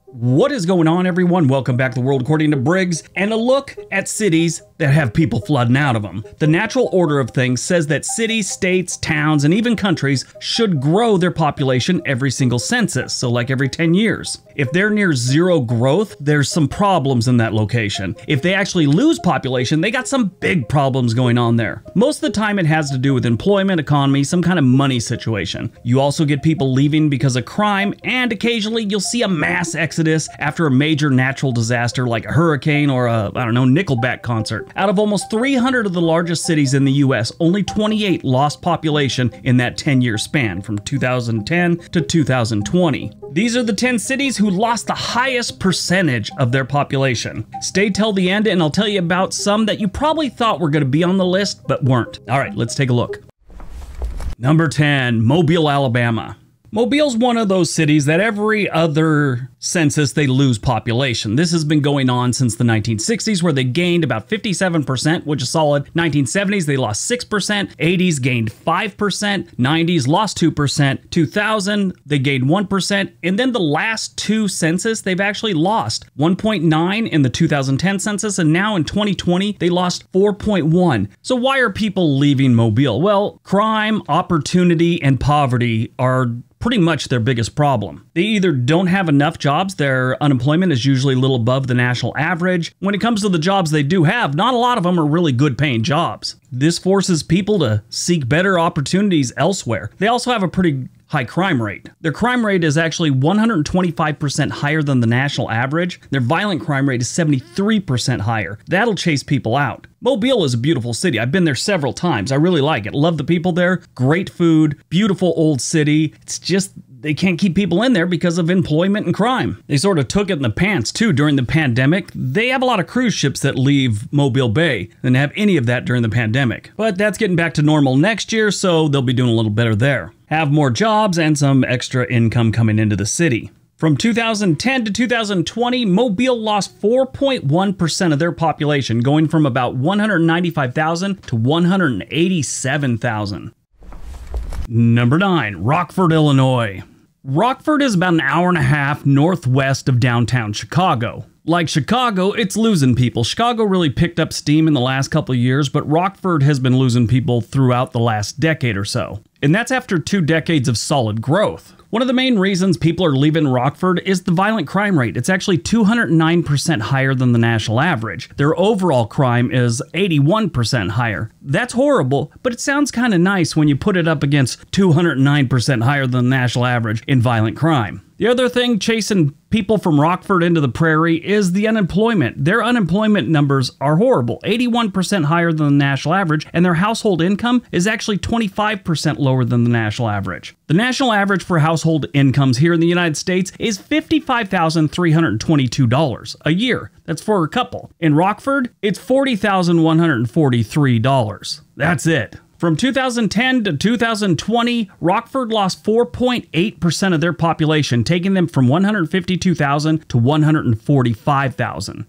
What is going on, everyone? Welcome back to the World According to Briggs, and a look at cities that have people flooding out of them. The natural order of things says that cities, states, towns, and even countries should grow their population every single census, so like every 10 years. If they're near zero growth, there's some problems in that location. If they actually lose population, they got some big problems going on there. Most of the time it has to do with employment, economy, some kind of money situation. You also get people leaving because of crime, and occasionally you'll see a mass exodus after a major natural disaster like a hurricane or a, Nickelback concert. Out of almost 300 of the largest cities in the US, only 28 lost population in that 10-year span from 2010 to 2020. These are the 10 cities who lost the highest percentage of their population. Stay till the end and I'll tell you about some that you probably thought were going to be on the list but weren't. All right, let's take a look. Number 10, Mobile, Alabama. Mobile's one of those cities that every other census they lose population. This has been going on since the 1960s, where they gained about 57%, which is solid. 1970s they lost 6%, 80s gained 5%, 90s lost 2%, 2000 they gained 1%, and then the last two census they've actually lost 1.9 in the 2010 census, and now in 2020 they lost 4.1. So why are people leaving Mobile? Well, crime, opportunity, and poverty are pretty much their biggest problem. They either don't have enough jobs, their unemployment is usually a little above the national average. When it comes to the jobs they do have, not a lot of them are really good paying jobs. This forces people to seek better opportunities elsewhere. They also have a pretty high crime rate. Their crime rate is actually 125% higher than the national average. Their violent crime rate is 73% higher. That'll chase people out. Mobile is a beautiful city. I've been there several times. I really like it. Love the people there. Great food. Beautiful old city. It's just they can't keep people in there because of employment and crime. They sort of took it in the pants too during the pandemic. They have a lot of cruise ships that leave Mobile Bay. They didn't have any of that during the pandemic. But that's getting back to normal next year, so they'll be doing a little better there. Have more jobs and some extra income coming into the city. From 2010 to 2020, Mobile lost 4.1% of their population, going from about 195,000 to 187,000. Number 9, Rockford, Illinois. Rockford is about an hour and a half northwest of downtown Chicago. Like Chicago, it's losing people. Chicago really picked up steam in the last couple of years, but Rockford has been losing people throughout the last decade or so. And that's after 2 decades of solid growth. One of the main reasons people are leaving Rockford is the violent crime rate. It's actually 209% higher than the national average. Their overall crime is 81% higher. That's horrible, but it sounds kind of nice when you put it up against 209% higher than the national average in violent crime. The other thing chasing people from Rockford into the prairie is the unemployment. Their unemployment numbers are horrible, 81% higher than the national average, and their household income is actually 25% lower than the national average. The national average for household incomes here in the United States is $55,322 a year. That's for a couple. In Rockford, it's $40,143. That's it. From 2010 to 2020, Rockford lost 4.8% of their population, taking them from 152,000 to 145,000.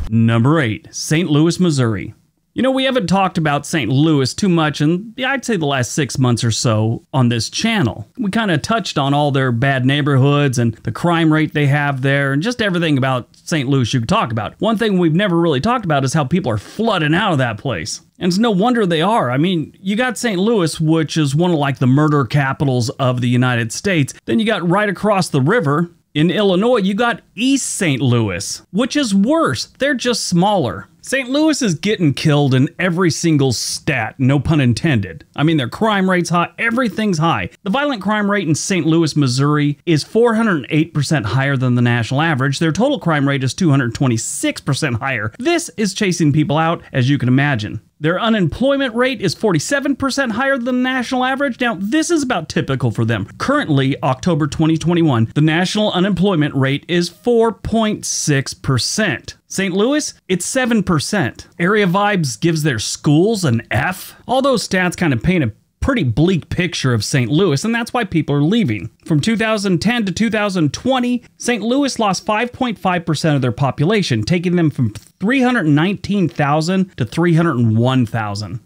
Number 8, St. Louis, Missouri. You know, we haven't talked about St. Louis too much in, I'd say, the last 6 months or so on this channel. We kind of touched on all their bad neighborhoods and the crime rate they have there and just everything about St. Louis you could talk about. One thing we've never really talked about is how people are flooding out of that place. And it's no wonder they are. I mean, you got St. Louis, which is one of like the murder capitals of the United States. Then you got right across the river in Illinois, you got East St. Louis, which is worse. They're just smaller. St. Louis is getting killed in every single stat, no pun intended. I mean, their crime rate's high, everything's high. The violent crime rate in St. Louis, Missouri is 408% higher than the national average. Their total crime rate is 226% higher. This is chasing people out, as you can imagine. Their unemployment rate is 47% higher than the national average. Now, this is about typical for them. Currently, October 2021, the national unemployment rate is 4.6%. St. Louis, it's 7%. Area Vibes gives their schools an F. All those stats kind of paint a pretty bleak picture of St. Louis, and that's why people are leaving. From 2010 to 2020, St. Louis lost 5.5% of their population, taking them from 319,000 to 301,000.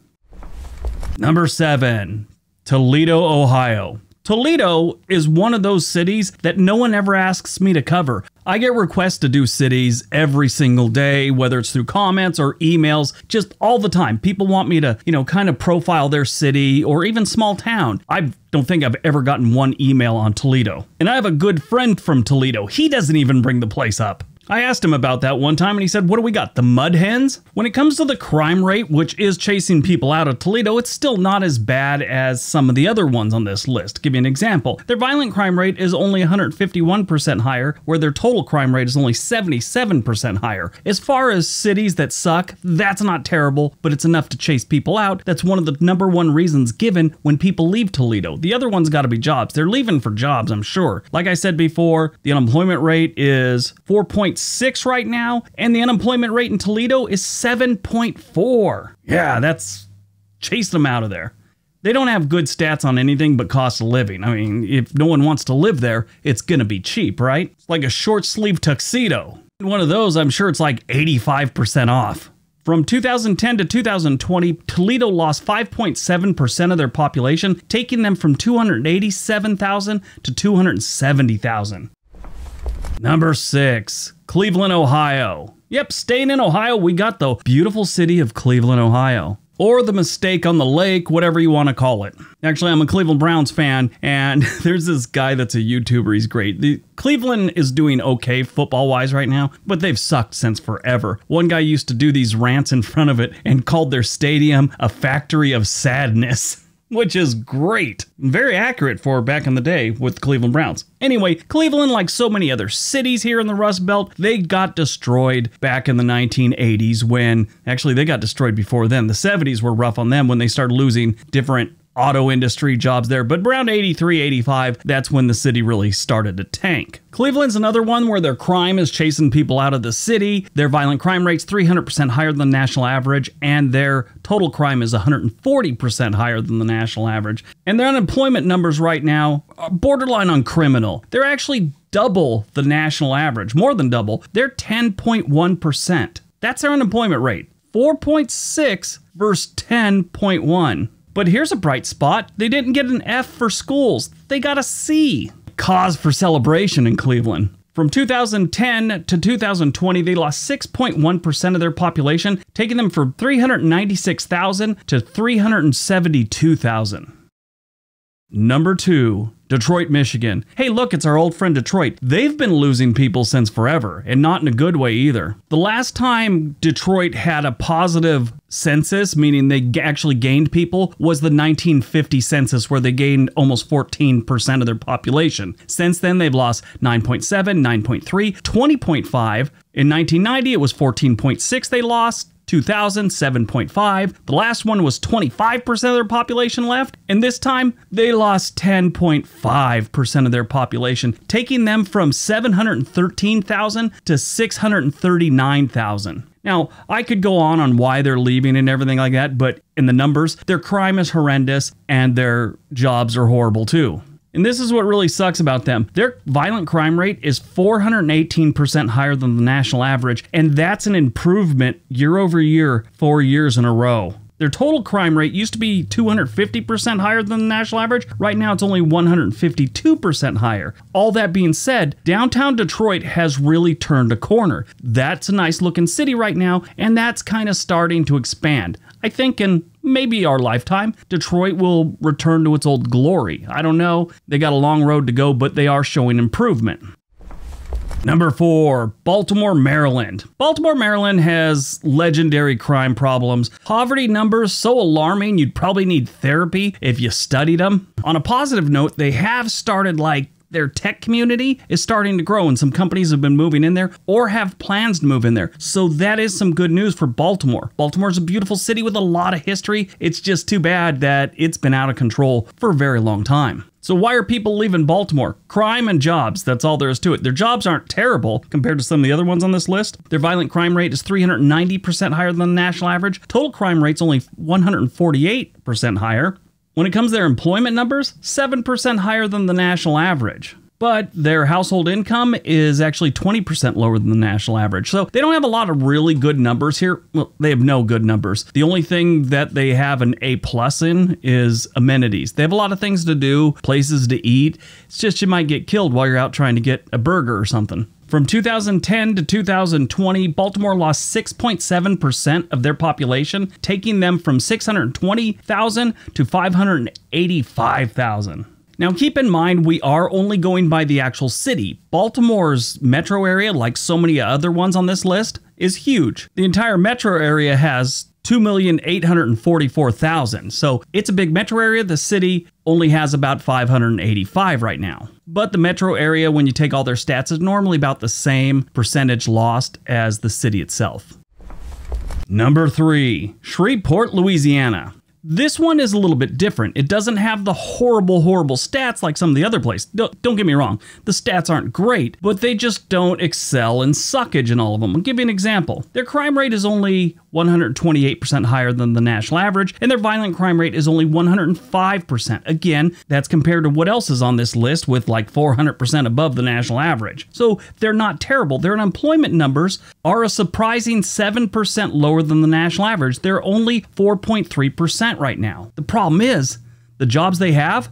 Number 7, Toledo, Ohio. Toledo is one of those cities that no one ever asks me to cover. I get requests to do cities every single day, whether it's through comments or emails, just all the time. People want me to, kind of profile their city or even small town. I don't think I've ever gotten one email on Toledo. And I have a good friend from Toledo. He doesn't even bring the place up. I asked him about that one time and he said, what do we got? The mud hens? When it comes to the crime rate, which is chasing people out of Toledo, it's still not as bad as some of the other ones on this list. Give you an example. Their violent crime rate is only 151% higher, where their total crime rate is only 77% higher. As far as cities that suck, that's not terrible, but it's enough to chase people out. That's one of the #1 reasons given when people leave Toledo. The other one's gotta be jobs. They're leaving for jobs, I'm sure. Like I said before, the unemployment rate is 4.6 right now, and the unemployment rate in Toledo is 7.4. Yeah, that's chased them out of there. They don't have good stats on anything but cost of living. I mean, if no one wants to live there, it's gonna be cheap, right? It's like a short sleeve tuxedo. One of those, I'm sure it's like 85% off. From 2010 to 2020, Toledo lost 5.7% of their population, taking them from 287,000 to 270,000. Number 6, Cleveland, Ohio. Yep, staying in Ohio, we got the beautiful city of Cleveland, Ohio. Or the mistake on the lake, whatever you want to call it. Actually, I'm a Cleveland Browns fan, and there's this guy that's a YouTuber, he's great. Cleveland is doing okay football-wise right now, but they've sucked since forever. One guy used to do these rants in front of it and called their stadium a factory of sadness. Which is great. Very accurate for back in the day with the Cleveland Browns. Anyway, Cleveland, like so many other cities here in the Rust Belt, they got destroyed back in the 1980s when, actually they got destroyed before then. The 70s were rough on them when they started losing different auto industry jobs there, but around 83, 85, that's when the city really started to tank. Cleveland's another one where their crime is chasing people out of the city. Their violent crime rate's 300% higher than the national average, and their total crime is 140% higher than the national average. And their unemployment numbers right now are borderline on criminal. They're actually double the national average, more than double. They're 10.1%. That's their unemployment rate. 4.6 versus 10.1. But here's a bright spot. They didn't get an F for schools. They got a C. Cause for celebration in Cleveland. From 2010 to 2020, they lost 6.1% of their population, taking them from 396,000 to 372,000. Number 2, Detroit, Michigan. Hey, look, it's our old friend Detroit. They've been losing people since forever, and not in a good way either. The last time Detroit had a positive census, meaning they actually gained people, was the 1950 census, where they gained almost 14% of their population. Since then, they've lost 9.7, 9.3, 20.5. In 1990, it was 14.6 they lost. 2000, 7.5. The last one was 25% of their population left, and this time they lost 10.5% of their population, taking them from 713,000 to 639,000. Now, I could go on why they're leaving and everything like that, but in the numbers, their crime is horrendous and their jobs are horrible too. And this is what really sucks about them. Their violent crime rate is 418% higher than the national average, and that's an improvement year over year, 4 years in a row. Their total crime rate used to be 250% higher than the national average. Right now, it's only 152% higher. All that being said, downtown Detroit has really turned a corner. That's a nice looking city right now, and that's kind of starting to expand. I think in maybe our lifetime, Detroit will return to its old glory. I don't know. They got a long road to go, but they are showing improvement. Number 4, Baltimore, Maryland. Baltimore, Maryland has legendary crime problems. Poverty numbers so alarming you'd probably need therapy if you studied them. On a positive note, they have started their tech community is starting to grow, and some companies have been moving in there or have plans to move in there. So that is some good news for Baltimore. Baltimore's a beautiful city with a lot of history. It's just too bad that it's been out of control for a very long time. So why are people leaving Baltimore? Crime and jobs, that's all there is to it. Their jobs aren't terrible compared to some of the other ones on this list. Their violent crime rate is 390% higher than the national average. Total crime rate's only 148% higher. When it comes to their employment numbers, 7% higher than the national average. but their household income is actually 20% lower than the national average. So they don't have a lot of really good numbers here. Well, they have no good numbers. The only thing that they have an A+ in is amenities. They have a lot of things to do, places to eat. It's just you might get killed while you're out trying to get a burger or something. From 2010 to 2020, Baltimore lost 6.7% of their population, taking them from 620,000 to 585,000. Now keep in mind, we are only going by the actual city. Baltimore's metro area, like so many other ones on this list, is huge. The entire metro area has 2,844,000. So it's a big metro area. The city only has about 585 right now. But the metro area, when you take all their stats, is normally about the same percentage lost as the city itself. Number 3, Shreveport, Louisiana. This one is a little bit different. It doesn't have the horrible stats like some of the other places. Don't get me wrong. The stats aren't great, but they just don't excel in suckage in all of them. I'll give you an example. Their crime rate is only 128% higher than the national average, and their violent crime rate is only 105%. Again, that's compared to what else is on this list with like 400% above the national average. So they're not terrible. Their unemployment numbers are a surprising 7% lower than the national average. They're only 4.3% right now. The problem is the jobs they have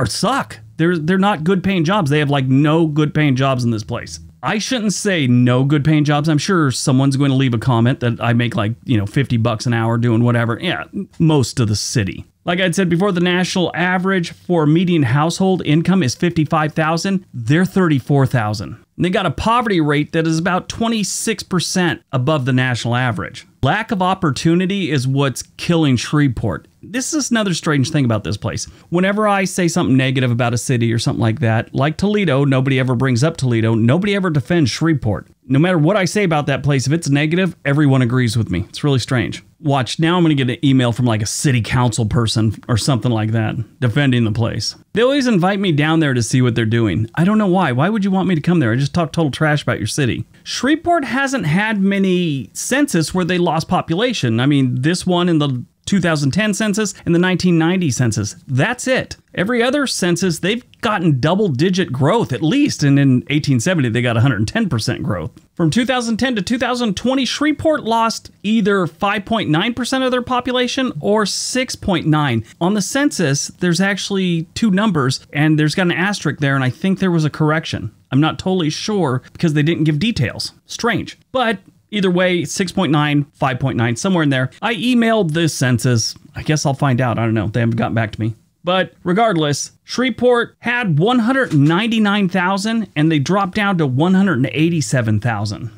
suck. They're not good paying jobs. They have like no good paying jobs in this place. I shouldn't say no good paying jobs. I'm sure someone's going to leave a comment that I make like, $50 an hour doing whatever. Yeah, most of the city. Like I'd said before, the national average for median household income is $55,000. They're $34,000. They got a poverty rate that is about 26% above the national average. Lack of opportunity is what's killing Shreveport. This is another strange thing about this place. Whenever I say something negative about a city or something like that, like Toledo, nobody ever brings up Toledo. Nobody ever defends Shreveport. No matter what I say about that place, if it's negative, everyone agrees with me. It's really strange. Watch, now I'm going to get an email from like a city council person or something like that, defending the place. They always invite me down there to see what they're doing. I don't know why. Why would you want me to come there? I just talk total trash about your city. Shreveport hasn't had many census where they lost population. I mean, this one in the 2010 census and the 1990 census. That's it. Every other census, they've gotten double-digit growth at least, and in 1870 they got 110% growth. From 2010 to 2020, Shreveport lost either 5.9% of their population or 6.9%. On the census, there's actually two numbers, and there's got an asterisk there, and I think there was a correction. I'm not totally sure because they didn't give details. Strange. But either way, 6.9, 5.9, somewhere in there. I emailed this census. I guess I'll find out. I don't know. They haven't gotten back to me. But regardless, Shreveport had 199,000 and they dropped down to 187,000.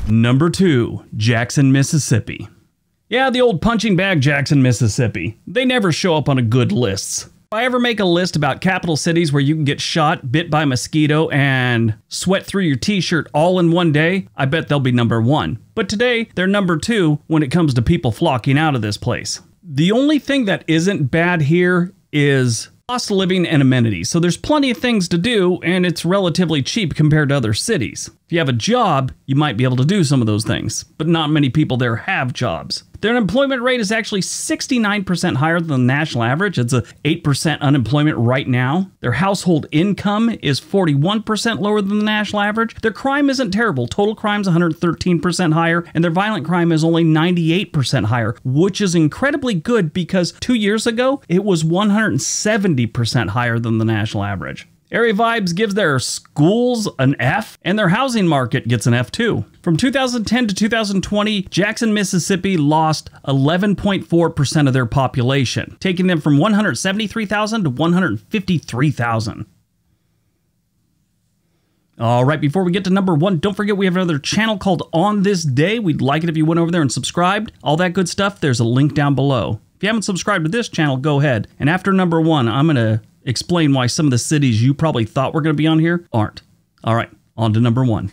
Number 2, Jackson, Mississippi. Yeah, the old punching bag Jackson, Mississippi. They never show up on a good lists. If I ever make a list about capital cities where you can get shot, bit by a mosquito, and sweat through your t-shirt all in one day, I bet they'll be number 1. But today, they're number 2 when it comes to people flocking out of this place. The only thing that isn't bad here is cost of living and amenities. So there's plenty of things to do, and it's relatively cheap compared to other cities. If you have a job, you might be able to do some of those things, but not many people there have jobs. Their unemployment rate is actually 69% higher than the national average. It's a 8% unemployment right now. Their household income is 41% lower than the national average. Their crime isn't terrible. Total crime is 113% higher, and their violent crime is only 98% higher, which is incredibly good because 2 years ago, it was 170% higher than the national average. Area Vibes gives their schools an F, and their housing market gets an F too. From 2010 to 2020, Jackson, Mississippi lost 11.4% of their population, taking them from 173,000 to 153,000. All right, before we get to number 1, don't forget we have another channel called On This Day. We'd like it if you went over there and subscribed. All that good stuff, there's a link down below. If you haven't subscribed to this channel, go ahead. And after number 1, I'm going to explain why some of the cities you probably thought were going to be on here aren't. All right, on to number 1.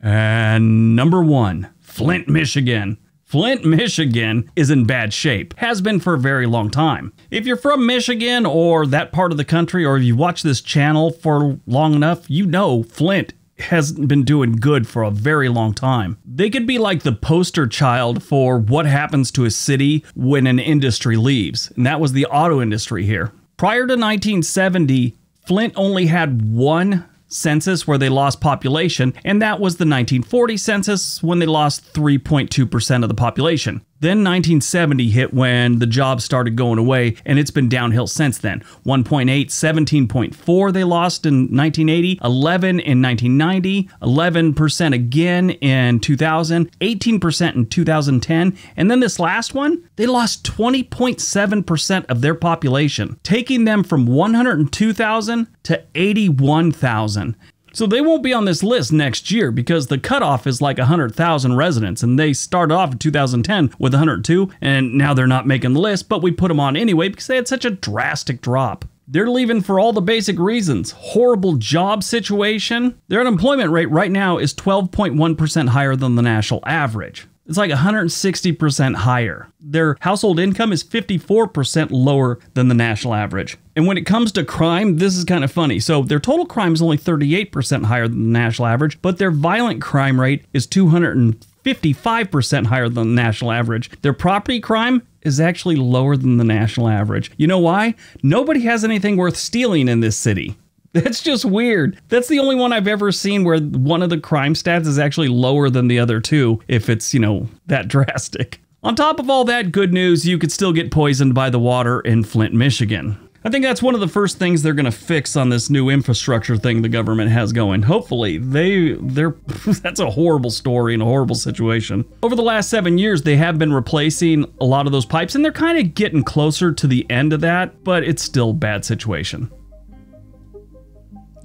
And number 1, Flint, Michigan. Flint, Michigan is in bad shape. Has been for a very long time. If you're from Michigan or that part of the country, or if you watch this channel for long enough, you know Flint hasn't been doing good for a very long time. They could be like the poster child for what happens to a city when an industry leaves. And that was the auto industry here. Prior to 1970, Flint only had one census where they lost population, and that was the 1940 census when they lost 3.2% of the population. Then 1970 hit when the jobs started going away, and it's been downhill since then. 1.8, 17.4 they lost in 1980, 11 in 1990, 11% again in 2000, 18% in 2010, and then this last one, they lost 20.7% of their population, taking them from 102,000 to 81,000. So they won't be on this list next year because the cutoff is like 100,000 residents, and they started off in 2010 with 102, and now they're not making the list, but we put them on anyway because they had such a drastic drop. They're leaving for all the basic reasons. Horrible job situation. Their unemployment rate right now is 12.1% higher than the national average. It's like 160% higher. Their household income is 54% lower than the national average. And when it comes to crime, this is kind of funny. So their total crime is only 38% higher than the national average, but their violent crime rate is 255% higher than the national average. Their property crime is actually lower than the national average. You know why? Nobody has anything worth stealing in this city. That's just weird. That's the only one I've ever seen where one of the crime stats is actually lower than the other two, if it's, that drastic. On top of all that good news, you could still get poisoned by the water in Flint, Michigan. I think that's one of the first things they're going to fix on this new infrastructure thing the government has going. Hopefully, that's a horrible story and a horrible situation. Over the last 7 years, they have been replacing a lot of those pipes, and they're kind of getting closer to the end of that, but it's still a bad situation.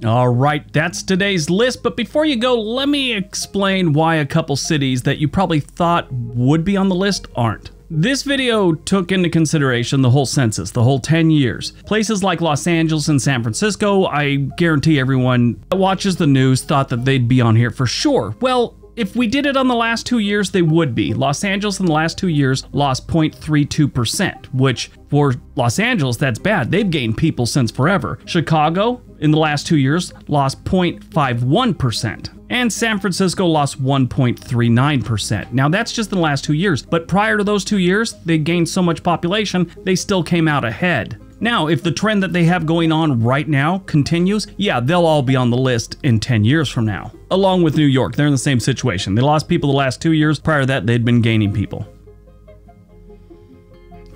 All right, that's today's list, but before you go, let me explain why a couple cities that you probably thought would be on the list aren't. This video took into consideration the whole census, the whole 10 years. Places like Los Angeles and San Francisco, I guarantee everyone that watches the news thought that they'd be on here for sure. Well, if we did it on the last 2 years, they would be. Los Angeles in the last 2 years lost 0.32%, which for Los Angeles, that's bad. They've gained people since forever. Chicago in the last 2 years lost 0.51%. And San Francisco lost 1.39%. Now that's just in the last 2 years, but prior to those 2 years, they gained so much population, they still came out ahead. Now, if the trend that they have going on right now continues, yeah, they'll all be on the list in 10 years from now. Along with New York, they're in the same situation. They lost people the last 2 years. Prior to that, they'd been gaining people.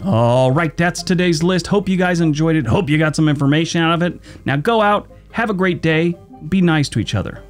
All right, that's today's list. Hope you guys enjoyed it. Hope you got some information out of it. Now go out, have a great day, be nice to each other.